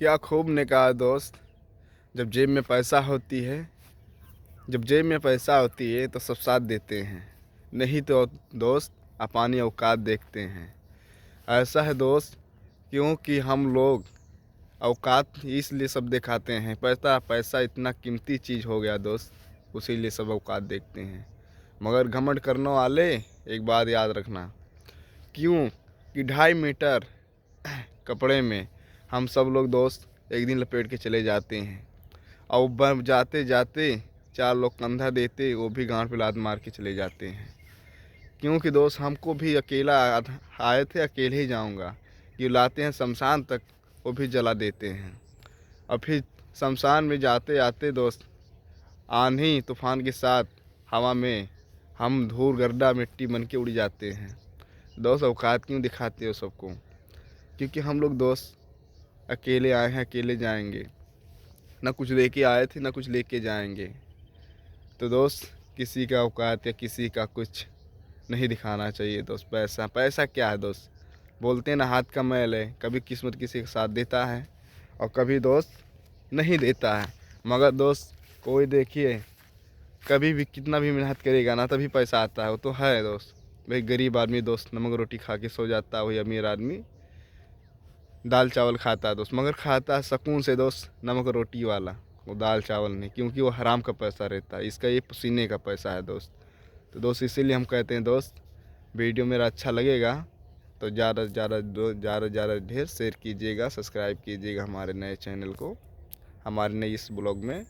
क्या खूब ने कहा दोस्त। जब जेब में पैसा होती है जब जेब में पैसा होती है तो सब साथ देते हैं, नहीं तो दोस्त अपनी औकात देखते हैं। ऐसा है दोस्त, क्योंकि हम लोग औकात इसलिए सब दिखाते हैं। पैसा पैसा इतना कीमती चीज़ हो गया दोस्त, उसी लिए सब औकात देखते हैं। मगर घमंड करने वाले एक बात याद रखना, क्यों कि 2.5 मीटर कपड़े में हम सब लोग दोस्त एक दिन लपेट के चले जाते हैं, और जाते जाते 4 लोग कंधा देते, वो भी गांड पे लात मार के चले जाते हैं। क्योंकि दोस्त हमको भी अकेला आए थे, अकेले ही जाऊंगा, कि लाते हैं शमशान तक, वो भी जला देते हैं। और फिर शमशान में जाते आते दोस्त आंधी तूफान के साथ हवा में हम धूल गर्दा मिट्टी बन के उड़ जाते हैं। दोस्त औकात क्यों दिखाते हो सबको? क्योंकि हम लोग दोस्त अकेले आए हैं, अकेले जाएंगे। ना कुछ लेके आए थे, ना कुछ लेके जाएंगे। तो दोस्त किसी का औकात या किसी का कुछ नहीं दिखाना चाहिए दोस्त। पैसा पैसा क्या है दोस्त? बोलते हैं ना, हाथ का मैल है। कभी किस्मत किसी का साथ देता है और कभी दोस्त नहीं देता है। मगर दोस्त कोई देखिए, कभी भी कितना भी मेहनत करेगा ना, तभी पैसा आता है। वो तो है दोस्त। भाई गरीब आदमी दोस्त नमक रोटी खा के सो जाता है, वही अमीर आदमी दाल चावल खाता है दोस्त, मगर खाता है सुकून से दोस्त, नमक रोटी वाला। वो दाल चावल नहीं, क्योंकि वो हराम का पैसा रहता है। इसका ये पसीने का पैसा है दोस्त। तो दोस्त इसीलिए हम कहते हैं दोस्त, वीडियो मेरा अच्छा लगेगा तो ज़्यादा से ज़्यादा ढेर शेयर कीजिएगा, सब्सक्राइब कीजिएगा हमारे नए चैनल को, हमारे नए इस ब्लॉग में।